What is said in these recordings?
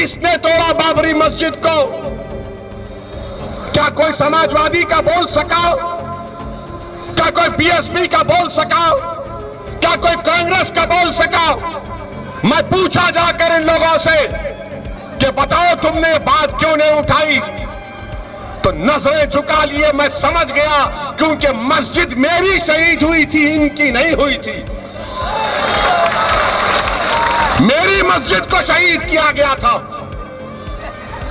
किसने तोड़ा बाबरी मस्जिद को? क्या कोई समाजवादी का बोल सका? क्या कोई बीएसपी का बोल सका? क्या कोई कांग्रेस का बोल सका? मैं पूछा जाकर इन लोगों से कि बताओ तुमने बात क्यों नहीं उठाई, तो नजरें झुका लिए। मैं समझ गया क्योंकि मस्जिद मेरी शहीद हुई थी, इनकी नहीं हुई थी। मेरी मस्जिद को शहीद किया गया था,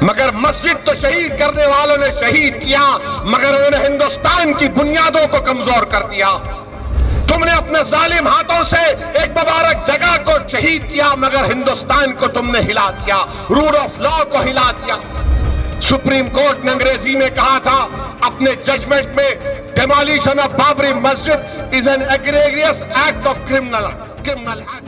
मगर मस्जिद तो शहीद करने वालों ने शहीद किया, मगर उन्होंने हिंदुस्तान की बुनियादों को कमजोर कर दिया। तुमने अपने जालिम हाथों से एक मुबारक जगह को शहीद किया, मगर हिंदुस्तान को तुमने हिला दिया, रूल ऑफ लॉ को हिला दिया। सुप्रीम कोर्ट ने अंग्रेजी में कहा था अपने जजमेंट में, demolition of Babri Masjid is an egregious act of criminal.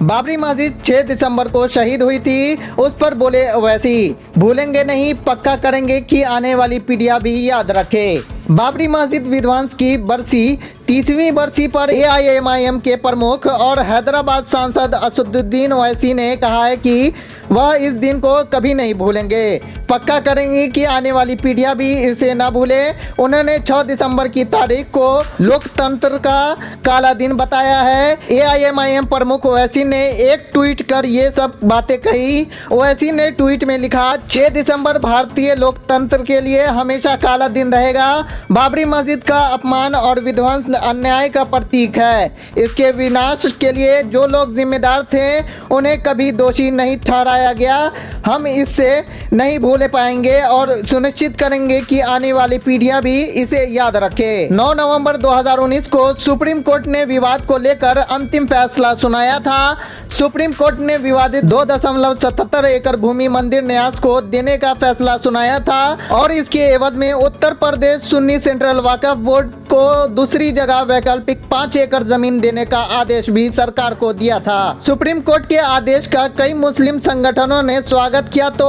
Babri Masjid 6 दिसंबर को शहीद हुई थी, उस पर बोले ओवैसी, भूलेंगे नहीं, पक्का करेंगे कि आने वाली पीढ़ियां भी याद रखे। बाबरी मस्जिद विध्वंस की बरसी 30वीं बरसी पर एआईएमआईएम के प्रमुख और हैदराबाद सांसद असदुद्दीन ओवैसी ने कहा है कि वह इस दिन को कभी नहीं भूलेंगे, पक्का करेंगे कि आने वाली पीढ़ियां भी इसे न भूले। उन्होंने 6 दिसंबर की तारीख को लोकतंत्र का काला दिन बताया है। एआईएमआईएम प्रमुख ओवैसी ने एक ट्वीट कर ये सब बातें कही। ओवैसी ने ट्वीट में लिखा, 6 दिसंबर भारतीय लोकतंत्र के लिए हमेशा काला दिन रहेगा। बाबरी मस्जिद का अपमान और विध्वंस अन्याय का प्रतीक है। इसके विनाश के लिए जो लोग जिम्मेदार थे उन्हें कभी दोषी नहीं ठहराया गया। हम इससे नहीं भूल पाएंगे और सुनिश्चित करेंगे कि आने वाली पीढ़ियां भी इसे याद रखें। 9 नवंबर 2019 को सुप्रीम कोर्ट ने विवाद को लेकर अंतिम फैसला सुनाया था। सुप्रीम कोर्ट ने विवादित 2.77 एकड़ भूमि मंदिर न्यास को देने का फैसला सुनाया था और इसके एवज में उत्तर प्रदेश सुन्नी सेंट्रल वक्फ बोर्ड को दूसरी जगह वैकल्पिक 5 एकड़ जमीन देने का आदेश भी सरकार को दिया था। सुप्रीम कोर्ट के आदेश का कई मुस्लिम संगठनों ने स्वागत किया तो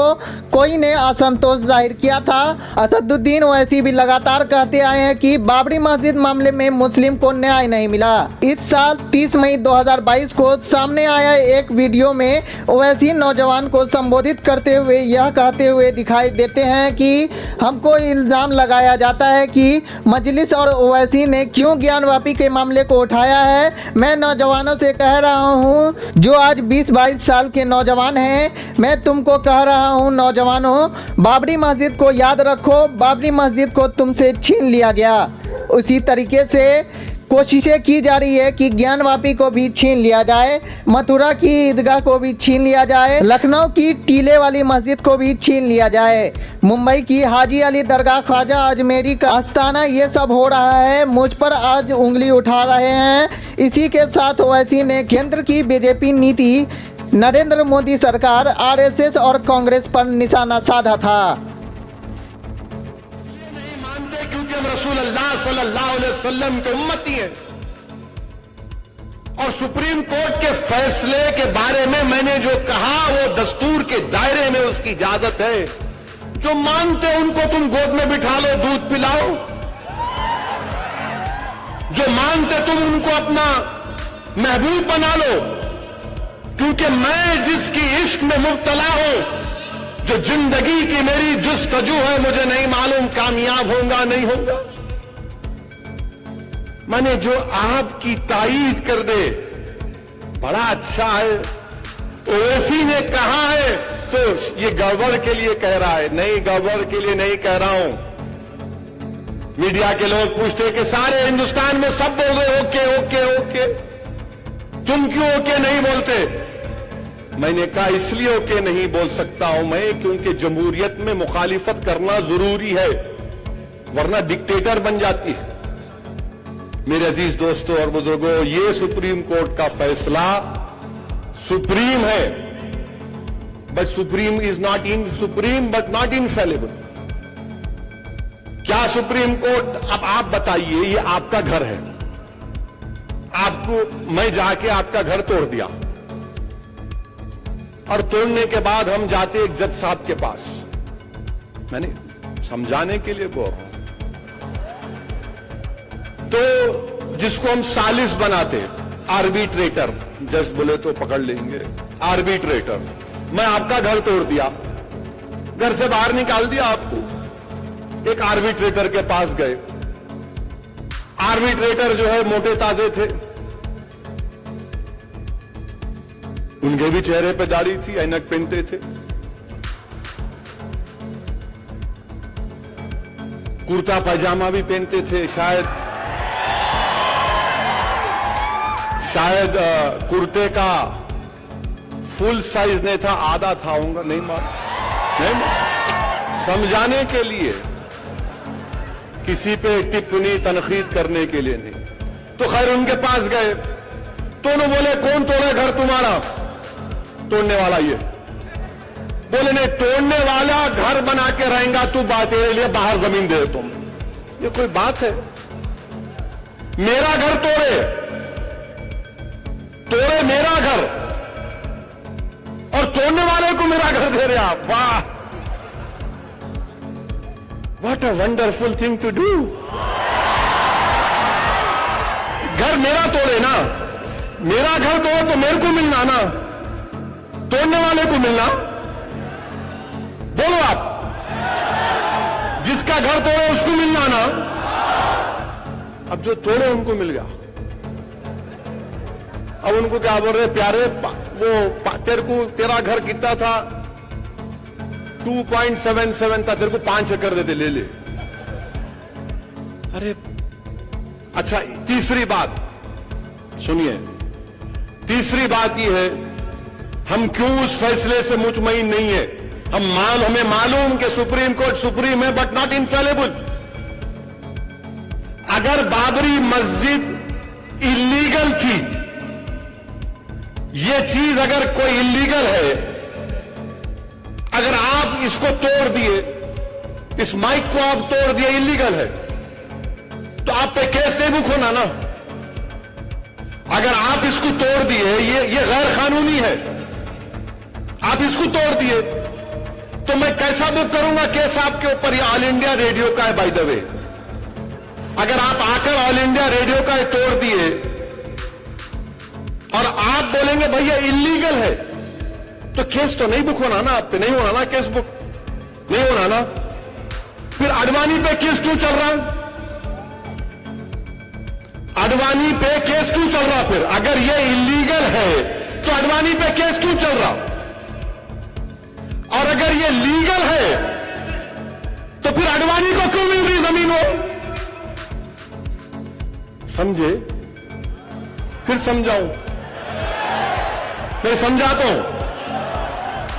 कोई ने असंतोष जाहिर किया था। असदुद्दीन ओवैसी भी लगातार कहते आए हैं कि बाबरी मस्जिद मामले में मुस्लिम को न्याय नहीं मिला। इस साल 30 मई 2022 को सामने आया एक वीडियो में ओवैसी नौजवान को संबोधित करते हुए यह कहते हुए दिखाई देते हैं कि हमको इल्जाम लगाया जाता है कि मजलिस और ओवैसी ने क्यों ज्ञानवापी के मामले को उठाया है। मैं नौजवानों से कह रहा हूं जो आज 20-22 साल के नौजवान हैं, मैं तुमको कह रहा हूं नौजवानों, बाबरी मस्जिद को याद रखो। बाबरी मस्जिद को तुमसे छीन लिया गया, उसी तरीके से कोशिशें की जा रही है कि ज्ञानवापी को भी छीन लिया जाए, मथुरा की ईदगाह को भी छीन लिया जाए, लखनऊ की टीले वाली मस्जिद को भी छीन लिया जाए, मुंबई की हाजी अली दरगाह, ख्वाजा अजमेरी का आस्थाना, ये सब हो रहा है। मुझ पर आज उंगली उठा रहे हैं। इसी के साथ ओवैसी ने केंद्र की बीजेपी नीति, नरेंद्र मोदी सरकार, आरएसएस और कांग्रेस पर निशाना साधा था। क्योंकि हम रसूलुल्लाह सल्लल्लाहु अलैहि वसल्लम के उम्मती हैं और सुप्रीम कोर्ट के फैसले के बारे में मैंने जो कहा वो दस्तूर के दायरे में उसकी इजाजत है। जो मानते उनको तुम गोद में बिठा लो, दूध पिलाओ। जो मानते तुम उनको अपना महबूब बना लो, क्योंकि मैं जिसकी इश्क में मुब्तला हूं, जो जिंदगी की मेरी जुस्तजू है, मुझे नहीं मालूम कामयाब होगा नहीं होगा। मैंने जो आपकी ताईद कर दे बड़ा अच्छा है। ओवैसी ने कहा है तो ये गड़बड़ के लिए कह रहा है, नहीं गड़बड़ के लिए नहीं कह रहा हूं। मीडिया के लोग पूछते कि सारे हिंदुस्तान में सब बोल रहे ओके ओके ओके, तुम क्यों ओके नहीं बोलते? मैंने कहा इसलिए ओके नहीं बोल सकता हूं मैं क्योंकि जमहूरियत में मुखालिफत करना जरूरी है, वरना डिक्टेटर बन जाती है। मेरे अजीज दोस्तों और बुजुर्गों, ये सुप्रीम कोर्ट का फैसला सुप्रीम है, but supreme is not in supreme but not infallible. क्या सुप्रीम कोर्ट, अब आप बताइए, ये आपका घर है, आपको मैं जाके आपका घर तोड़ दिया और तोड़ने के बाद हम जाते एक जज साहब के पास, मैंने समझाने के लिए बोल रहा हूं, तो जिसको हम सालिस बनाते, आर्बिट्रेटर, जज बोले तो पकड़ लेंगे, आर्बिट्रेटर, मैं आपका घर तोड़ दिया, घर से बाहर निकाल दिया आपको। एक आर्बिट्रेटर के पास गए। आर्बिट्रेटर जो है मोटे ताजे थे, उनके भी चेहरे पे दाढ़ी थी, ऐनक पहनते थे, कुर्ता पैजामा भी पहनते थे। शायद कुर्ते का फुल साइज नहीं था, आधा था होगा, नहीं समझाने के लिए, किसी पे टिप्पणी तनकीद करने के लिए नहीं। तो खैर उनके पास गए तो उन्होंने बोले कौन तोड़े घर तुम्हारा? तोड़ने वाला ये। बोले नहीं, तोड़ने वाला घर बना के रहेगा तू, तेरे लिए बाहर जमीन दे तुम। ये कोई बात है? मेरा घर तोड़े मेरा घर, और तोड़ने वाले को मेरा घर दे रहे आप? वाह, what a wonderful thing to do. घर मेरा तोड़े ना, मेरा घर तोड़े तो मेरे को मिलना ना, तोड़ने वाले को मिलना। बोलो आप, जिसका घर तोड़े उसको मिलना ना। अब जो तोड़े उनको मिल गया। अब उनको क्या बोल रहे? प्यारे, वो तेरे को, तेरा घर कितना था? 2.77 था, तेरे को 5 एकड़ देते, ले ले। अरे अच्छा, तीसरी बात सुनिए। तीसरी बात यह है, हम क्यों उस फैसले से मुतमईन नहीं है? हमें मालूम कि सुप्रीम कोर्ट सुप्रीम है, बट नॉट इनफेलेबल। अगर बाबरी मस्जिद इलीगल थी, ये चीज अगर कोई इलीगल है, अगर आप इसको तोड़ दिए, इस माइक को आप तोड़ दिए, इलीगल है, तो आप पे केस नहीं बुक होना ना। अगर आप इसको तोड़ दिए, ये गैर कानूनी है, आप इसको तोड़ दिए, तो मैं कैसा बुक करूंगा केस आपके ऊपर? ये ऑल इंडिया रेडियो का है बाय द वे। अगर आप आकर ऑल इंडिया रेडियो का तोड़ दिए और आप बोलेंगे भैया इलीगल है, तो केस तो नहीं बुक होना ना, आप पे नहीं होना ना, केस बुक नहीं होना ना। फिर अडवाणी पे केस क्यों चल रहा? अडवाणी पे केस क्यों चल रहा? फिर अगर ये इलीगल है तो अडवाणी पे केस क्यों चल रहा? और अगर ये लीगल है तो फिर अडवाणी को क्यों मिल रही जमीन? वो समझे? फिर समझाऊं? मैं समझाता हूं,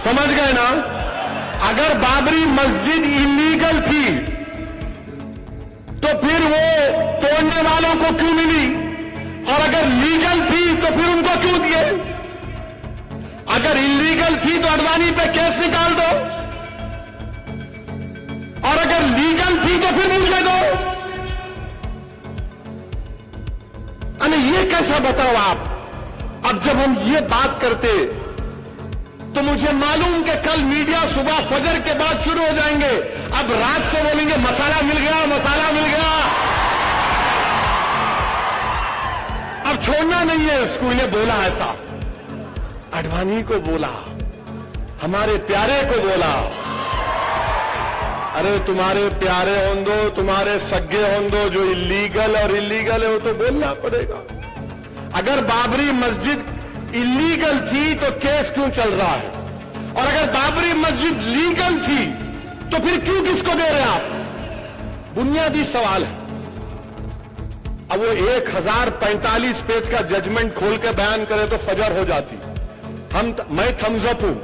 समझ गए ना? अगर बाबरी मस्जिद इलीगल थी तो फिर वो तोड़ने वालों को क्यों मिली? और अगर लीगल थी तो फिर उनको क्यों दिए? अगर इलीगल थी तो अडवाणी पे केस निकाल दो, और अगर लीगल थी तो फिर मुझे दो। अरे ये कैसा बताओ आप? अब जब हम ये बात करते तो मुझे मालूम कि कल मीडिया सुबह फजर के बाद शुरू हो जाएंगे, अब रात से बोलेंगे मसाला मिल गया, मसाला मिल गया। अब छोड़ना नहीं है इसको। इन्हें बोला ऐसा, अडवाणी को बोला, हमारे प्यारे को बोला, अरे तुम्हारे प्यारे हों दो, तुम्हारे सगे हों दो, जो इलीगल और इलीगल है वो तो बोलना पड़ेगा। अगर बाबरी मस्जिद इलीगल थी तो केस क्यों चल रहा है? और अगर बाबरी मस्जिद लीगल थी तो फिर क्यों किसको दे रहे हैं आप? बुनियादी सवाल है। अब वो 1045 पेज का जजमेंट खोल के बयान करे तो फजर हो जाती। मैं थम्स अप हूं,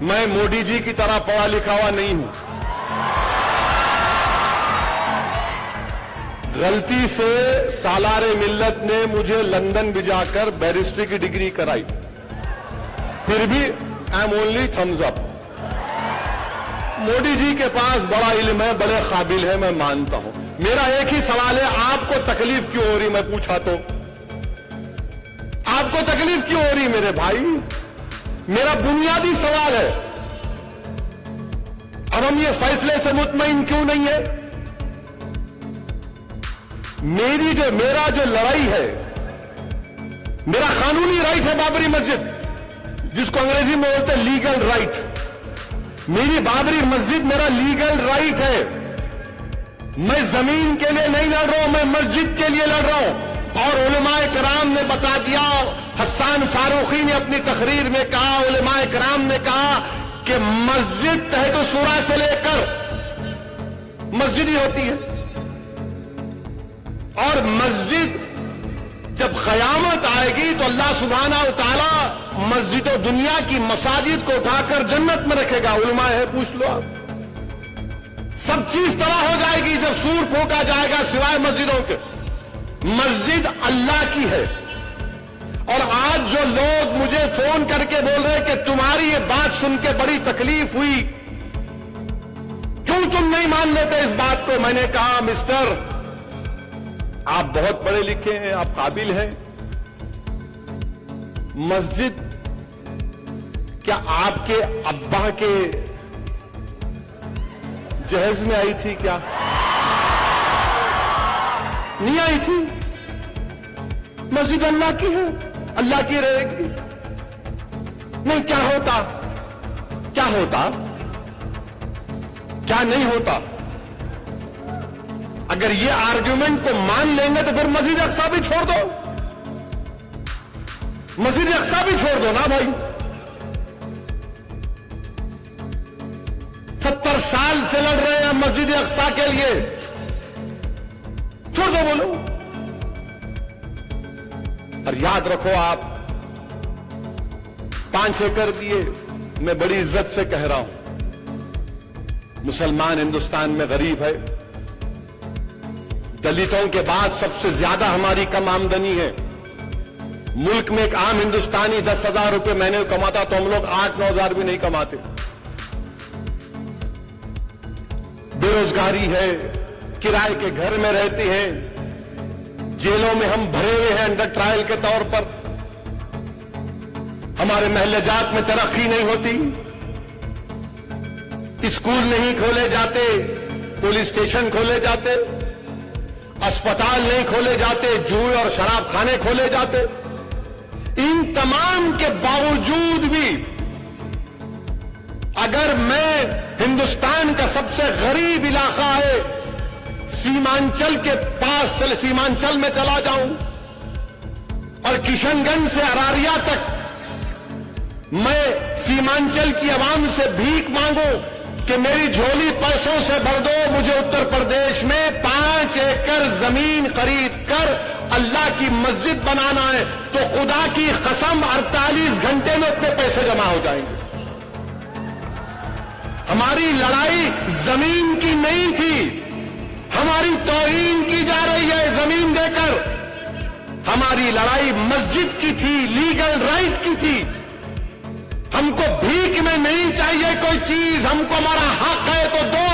मैं मोदी जी की तरह पढ़ा लिखा हुआ नहीं हूं। गलती से सालारे मिल्लत ने मुझे लंदन भिजाकर बैरिस्ट्री की डिग्री कराई, फिर भी I am only thumbs up. Modi ji के पास बड़ा इल्म है, बड़े काबिल है, मैं मानता हूं। मेरा एक ही सवाल है, आपको तकलीफ क्यों हो रही? मैं पूछा तो आपको तकलीफ क्यों हो रही मेरे भाई? मेरा बुनियादी सवाल है। अब हम ये फैसले से मुतमईन क्यों नहीं है? मेरा जो लड़ाई है, मेरा कानूनी राइट है बाबरी मस्जिद, जिसको अंग्रेजी में बोलते हैं लीगल राइट। मेरी बाबरी मस्जिद मेरा लीगल राइट है। मैं जमीन के लिए नहीं लड़ रहा हूं, मैं मस्जिद के लिए लड़ रहा हूं। और उलमाए कराम ने बता दिया, हसन फारूकी ने अपनी तकरीर में कहा, उलमाए कराम ने कहा कि मस्जिद तहत सूरा से लेकर मस्जिद ही होती है। और मस्जिद जब क़यामत आएगी तो अल्लाह सुब्हाना व तआला मस्जिदों दुनिया की मसाजिद को उठाकर जन्नत में रखेगा। उलमा है, पूछ लो आप। सब चीज तबाह हो जाएगी जब सूर फूंका जाएगा सिवाय मस्जिदों के। मस्जिद अल्लाह की है। और आज जो लोग मुझे फोन करके बोल रहे हैं कि तुम्हारी ये बात सुन के बड़ी तकलीफ हुई, क्यों तुम नहीं मान लेते इस बात को? मैंने कहा मिस्टर, आप बहुत पढ़े लिखे हैं, आप काबिल हैं। मस्जिद क्या आपके अब्बा के जहेज में आई थी क्या? नहीं आई थी। मस्जिद अल्लाह की है, अल्लाह की रहेगी। नहीं, क्या होता, क्या होता, क्या नहीं होता? अगर ये आर्ग्यूमेंट को मान लेंगे तो फिर मस्जिद अक्सा भी छोड़ दो। मस्जिद अक्सा भी छोड़ दो ना भाई। 70 साल से लड़ रहे हैं मस्जिद अक्सा के लिए, छोड़ दो बोलो। और याद रखो, आप 5 एकड़ दिए, मैं बड़ी इज्जत से कह रहा हूं, मुसलमान हिंदुस्तान में गरीब है। दलितों के बाद सबसे ज्यादा हमारी कम आमदनी है। मुल्क में एक आम हिंदुस्तानी 10,000 रुपए महीने कमाता तो हम लोग 8-9 हजार भी नहीं कमाते। बेरोजगारी है, किराए के घर में रहते हैं, जेलों में हम भरे हुए हैं अंडर ट्रायल के तौर पर। हमारे महल्ले जात में तरक्की नहीं होती, स्कूल नहीं खोले जाते, पुलिस स्टेशन खोले जाते, अस्पताल नहीं खोले जाते, जुए और शराब खाने खोले जाते। इन तमाम के बावजूद भी अगर मैं हिंदुस्तान का सबसे गरीब इलाका है सीमांचल के पास सीमांचल में चला जाऊं और किशनगंज से अरारिया तक मैं सीमांचल की आवाम से भीख मांगू कि मेरी झोली पैसों से भर दो, मुझे उत्तर प्रदेश में 5 एकड़ जमीन खरीद कर अल्लाह की मस्जिद बनाना है, तो खुदा की कसम 48 घंटे में उतने पैसे जमा हो जाएंगे। हमारी लड़ाई जमीन की नहीं थी, हमारी तौहीन की जा रही है जमीन देकर। हमारी लड़ाई मस्जिद की थी, लीगल राइट की थी। हमको भीख में नहीं चाहिए कोई चीज, हमको हमारा हक है तो दो।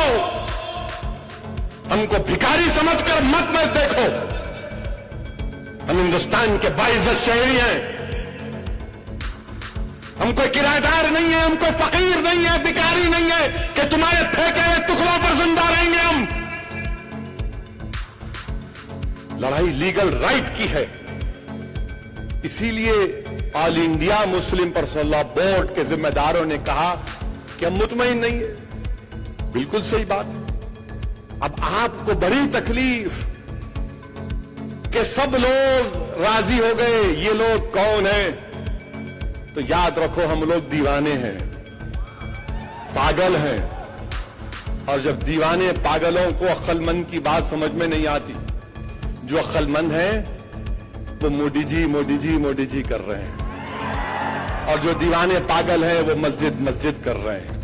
हमको भिखारी समझकर मत देखो। हम हिंदुस्तान के बाइज्जत शहरी हैं। हम कोई किराएदार नहीं है, हम कोई फकीर नहीं है, भिखारी नहीं है कि तुम्हारे फेंके हुए टुकड़ों पर जिंदा रहेंगे हम। लड़ाई लीगल राइट की है। इसीलिए all India Muslim personal law board के जिम्मेदारों ने कहा कि हम मुतमईन नहीं है। बिल्कुल सही बात। अब आपको बड़ी तकलीफ कि सब लोग राजी हो गए, ये लोग कौन हैं? तो याद रखो, हम लोग दीवाने हैं, पागल हैं। और जब दीवाने पागलों को अक्लमंद की बात समझ में नहीं आती, जो अक्लमंद हैं वो मोदी जी मोदी जी मोदी जी कर रहे हैं, और जो दीवाने पागल हैं वो मस्जिद मस्जिद कर रहे हैं।